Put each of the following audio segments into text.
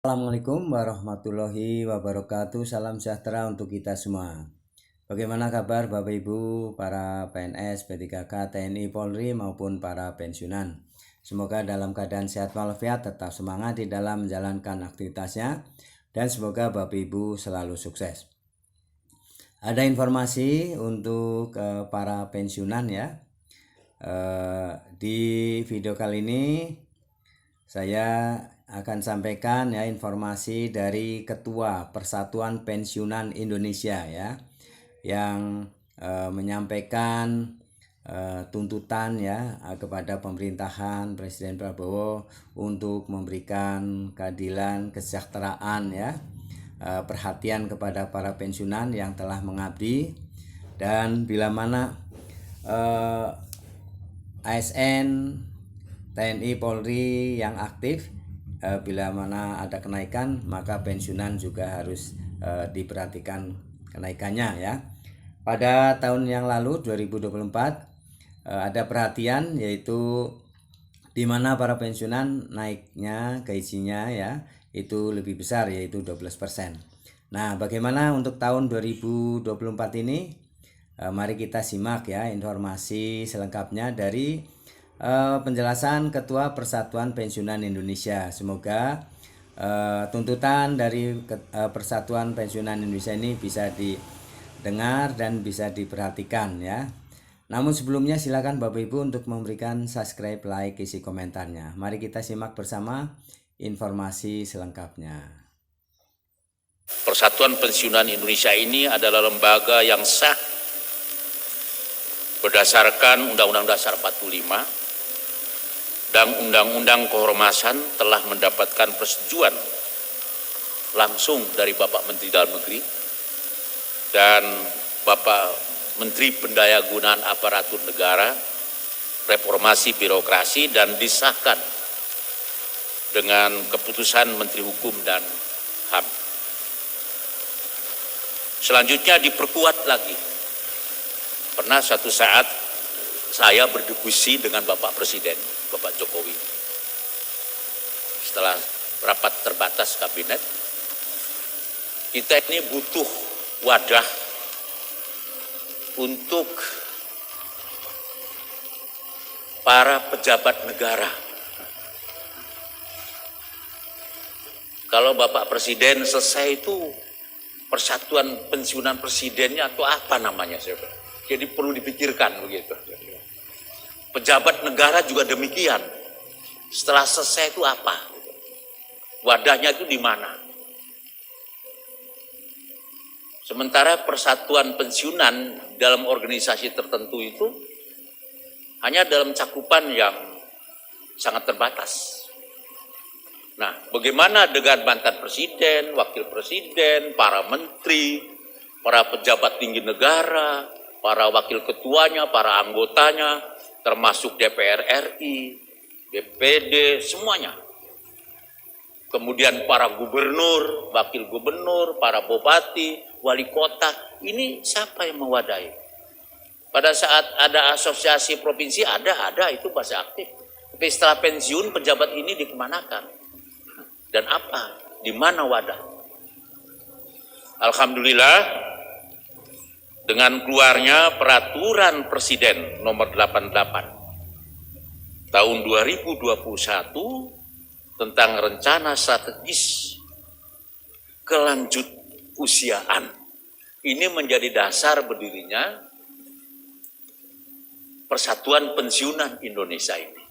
Assalamualaikum warahmatullahi wabarakatuh. Salam sejahtera untuk kita semua. Bagaimana kabar Bapak Ibu, para PNS, P3K, TNI, Polri maupun para pensiunan? Semoga dalam keadaan sehat walafiat, tetap semangat di dalam menjalankan aktivitasnya, dan semoga Bapak Ibu selalu sukses. Ada informasi untuk para pensiunan ya. Di video kali ini saya akan sampaikan ya informasi dari Ketua Persatuan Pensiunan Indonesia ya, yang menyampaikan tuntutan ya kepada pemerintahan Presiden Prabowo untuk memberikan keadilan, kesejahteraan ya, perhatian kepada para pensiunan yang telah mengabdi, dan bila mana ASN, TNI, Polri yang aktif, bila mana ada kenaikan maka pensiunan juga harus diperhatikan kenaikannya ya. Pada tahun yang lalu 2024 ada perhatian, yaitu di mana para pensiunan naiknya gajinya ya itu lebih besar, yaitu 12%. Nah, bagaimana untuk tahun 2024 ini? Mari kita simak ya informasi selengkapnya dari penjelasan Ketua Persatuan Pensiunan Indonesia. Semoga tuntutan dari Persatuan Pensiunan Indonesia ini bisa didengar dan bisa diperhatikan ya. Namun sebelumnya silakan Bapak Ibu untuk memberikan subscribe, like, isi komentarnya. Mari kita simak bersama informasi selengkapnya. Persatuan Pensiunan Indonesia ini adalah lembaga yang sah berdasarkan Undang-Undang Dasar 45 dan Undang-Undang Kehormatan, telah mendapatkan persetujuan langsung dari Bapak Menteri Dalam Negeri dan Bapak Menteri Pendayagunaan Aparatur Negara, Reformasi Birokrasi, dan disahkan dengan keputusan Menteri Hukum dan HAM. Selanjutnya diperkuat lagi. Pernah suatu saat saya berdiskusi dengan Bapak Presiden, Bapak Jokowi. Setelah rapat terbatas kabinet, kita ini butuh wadah untuk para pejabat negara. Kalau Bapak Presiden selesai itu Persatuan Pensiunan Presidennya atau apa namanya, saya bilang. Jadi perlu dipikirkan begitu. Pejabat negara juga demikian. Setelah selesai itu apa? Wadahnya itu di mana? Sementara persatuan pensiunan dalam organisasi tertentu itu hanya dalam cakupan yang sangat terbatas. Nah, bagaimana dengan mantan presiden, wakil presiden, para menteri, para pejabat tinggi negara, para wakil ketuanya, para anggotanya, termasuk DPR RI, DPD, semuanya. Kemudian para gubernur, wakil gubernur, para bupati, wali kota, ini siapa yang mewadahi? Pada saat ada asosiasi provinsi, ada itu masih aktif. Tapi setelah pensiun, pejabat ini dikemanakan? Dan apa? Di mana wadah? Alhamdulillah, dengan keluarnya Peraturan Presiden nomor 88 tahun 2021 tentang rencana strategis kelanjut usiaan, ini menjadi dasar berdirinya Persatuan Pensiunan Indonesia ini.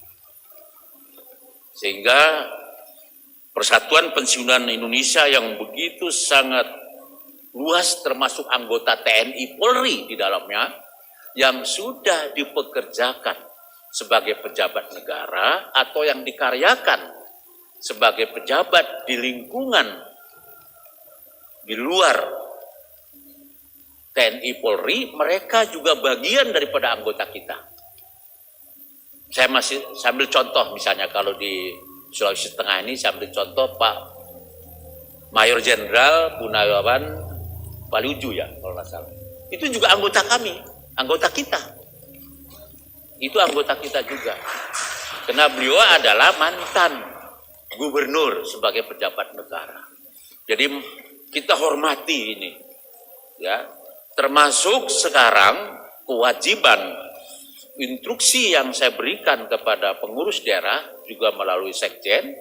Sehingga Persatuan Pensiunan Indonesia yang begitu sangat luas, termasuk anggota TNI Polri di dalamnya, yang sudah dipekerjakan sebagai pejabat negara atau yang dikaryakan sebagai pejabat di lingkungan di luar TNI Polri, mereka juga bagian daripada anggota kita. Saya masih sambil contoh, misalnya kalau di Sulawesi Tengah ini, saya ambil contoh Pak Mayor Jenderal Purnawirawan Waluju ya, kalau nggak salah. Itu juga anggota kami, anggota kita. Itu anggota kita juga. Karena beliau adalah mantan gubernur sebagai pejabat negara. Jadi kita hormati ini, ya. Termasuk sekarang kewajiban instruksi yang saya berikan kepada pengurus daerah juga melalui sekjen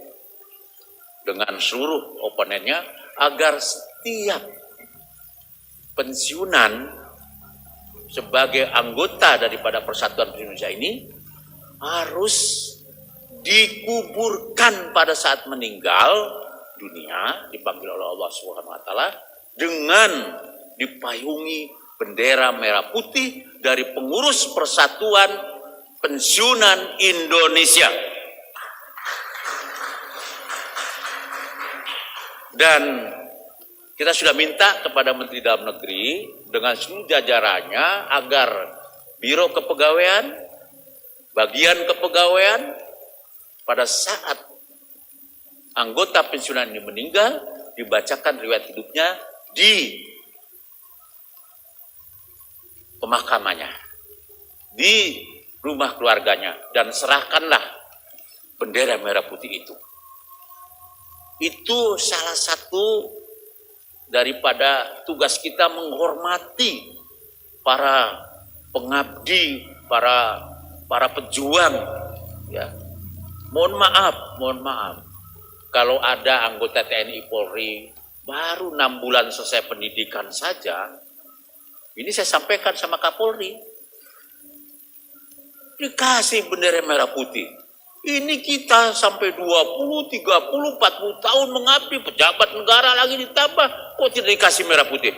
dengan seluruh oponennya agar setiap pensiunan sebagai anggota daripada Persatuan Indonesia ini harus dikuburkan pada saat meninggal dunia, dipanggil oleh Allah Subhanahu wa taala dengan dipayungi bendera merah putih dari pengurus Persatuan Pensiunan Indonesia. Dan kita sudah minta kepada Menteri Dalam Negeri dengan seluruh jajarannya agar Biro Kepegawaian, bagian kepegawaian pada saat anggota pensiunan ini meninggal dibacakan riwayat hidupnya di pemakamannya, di rumah keluarganya, dan serahkanlah bendera merah putih itu. Itu salah satu daripada tugas kita menghormati para pengabdi, para pejuang, ya. Mohon maaf kalau ada anggota TNI Polri baru 6 bulan selesai pendidikan saja. Ini saya sampaikan sama Kapolri, dikasih bendera merah putih. Ini kita sampai 20, 30, 40 tahun mengabdi, pejabat negara lagi ditambah, kok tidak dikasih merah putih?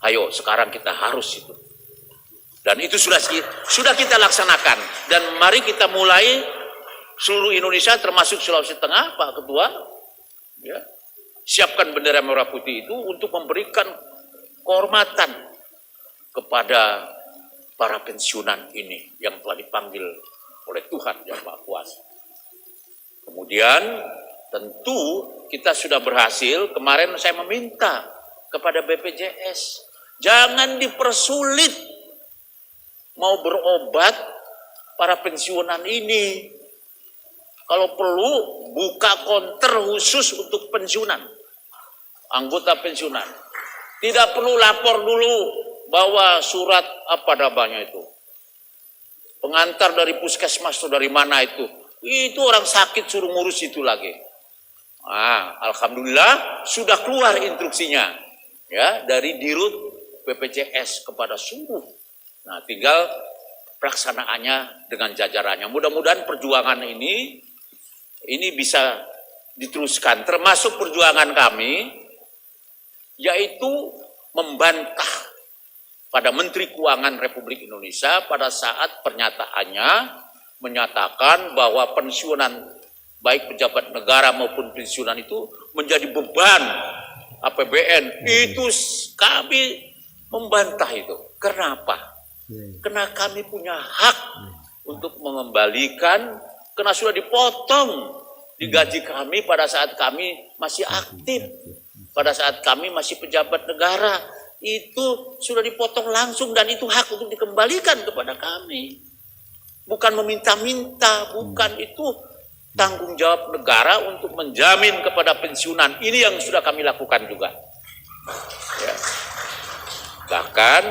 Ayo, sekarang kita harus itu. Dan itu sudah kita laksanakan. Dan mari kita mulai seluruh Indonesia termasuk Sulawesi Tengah, Pak Ketua, ya, siapkan bendera merah putih itu untuk memberikan kehormatan kepada para pensiunan ini yang telah dipanggil oleh Tuhan yang Maha Kuasa. Kemudian tentu kita sudah berhasil, kemarin saya meminta kepada BPJS, jangan dipersulit mau berobat para pensiunan ini. Kalau perlu buka konter khusus untuk pensiunan, anggota pensiunan. Tidak perlu lapor dulu bawa surat apa namanya itu, pengantar dari puskesmas atau dari mana itu orang sakit suruh ngurus itu lagi. Alhamdulillah sudah keluar instruksinya, ya, dari Dirut BPJS kepada seluruh. Nah, tinggal pelaksanaannya dengan jajarannya. Mudah-mudahan perjuangan ini bisa diteruskan, termasuk perjuangan kami, yaitu membantah pada Menteri Keuangan Republik Indonesia pada saat pernyataannya menyatakan bahwa pensiunan baik pejabat negara maupun pensiunan itu menjadi beban APBN. Itu kami membantah itu. Kenapa? Karena kami punya hak untuk mengembalikan, karena sudah dipotong di gaji kami pada saat kami masih aktif, pada saat kami masih pejabat negara. Itu sudah dipotong langsung dan itu hak untuk dikembalikan kepada kami. Bukan meminta-minta, bukan, itu tanggung jawab negara untuk menjamin kepada pensiunan. Ini yang sudah kami lakukan juga. Ya. Bahkan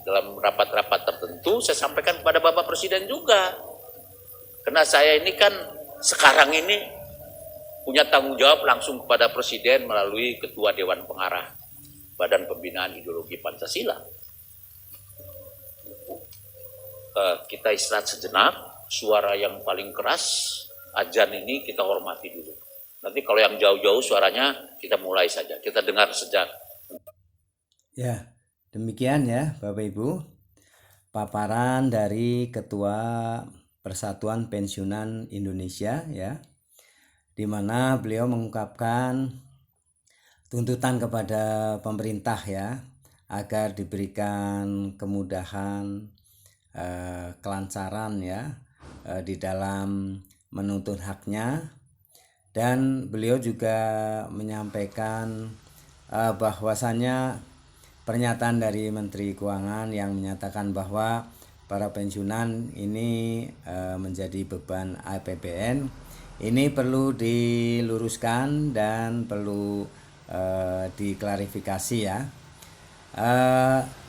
dalam rapat-rapat tertentu saya sampaikan kepada Bapak Presiden juga. Karena saya ini kan sekarang ini punya tanggung jawab langsung kepada Presiden melalui Ketua Dewan Pengarah Badan Pembinaan Ideologi Pancasila. Kita istirahat sejenak, suara yang paling keras, azan ini kita hormati dulu. Nanti kalau yang jauh-jauh suaranya kita mulai saja, kita dengar sejak. Ya, demikian ya Bapak Ibu, paparan dari Ketua Persatuan Pensiunan Indonesia, ya, di mana beliau mengungkapkan tuntutan kepada pemerintah, ya, agar diberikan kemudahan, kelancaran, ya, di dalam menuntut haknya. Dan beliau juga menyampaikan bahwasannya pernyataan dari Menteri Keuangan yang menyatakan bahwa para pensiunan ini menjadi beban APBN, ini perlu diluruskan dan perlu diklarifikasi ya.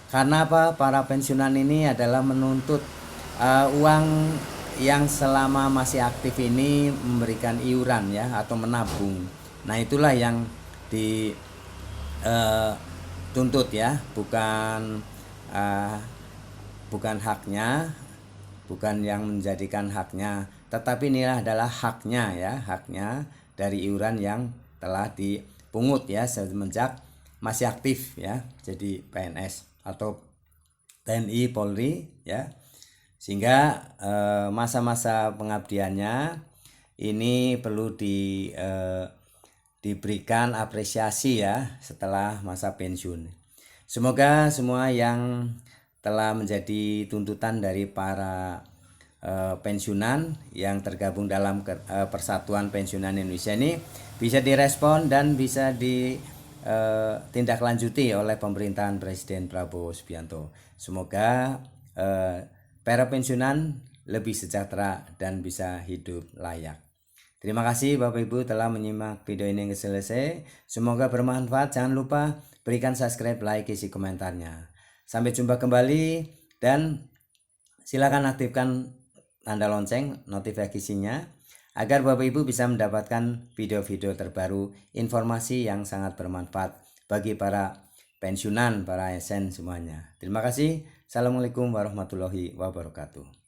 Karena apa? Para pensiunan ini adalah menuntut uang yang selama masih aktif ini memberikan iuran ya atau menabung. Nah, itulah yang dituntut ya, bukan haknya, bukan yang menjadikan haknya, tetapi inilah adalah haknya ya, haknya dari iuran yang telah dipungut ya semenjak masih aktif ya, jadi PNS atau TNI Polri ya. Sehingga masa-masa pengabdiannya ini perlu diberikan apresiasi ya setelah masa pensiun. Semoga semua yang telah menjadi tuntutan dari para pensiunan yang tergabung dalam Persatuan Pensiunan Indonesia ini bisa direspon dan bisa ditindaklanjuti oleh pemerintahan Presiden Prabowo Subianto. Semoga para pensiunan lebih sejahtera dan bisa hidup layak. Terima kasih Bapak Ibu telah menyimak video ini hingga selesai. Semoga bermanfaat. Jangan lupa berikan subscribe, like, isi komentarnya. Sampai jumpa kembali dan silakan aktifkan tanda lonceng notifikasinya agar Bapak Ibu bisa mendapatkan video-video terbaru, informasi yang sangat bermanfaat bagi para pensiunan, para ASN semuanya. Terima kasih. Assalamualaikum warahmatullahi wabarakatuh.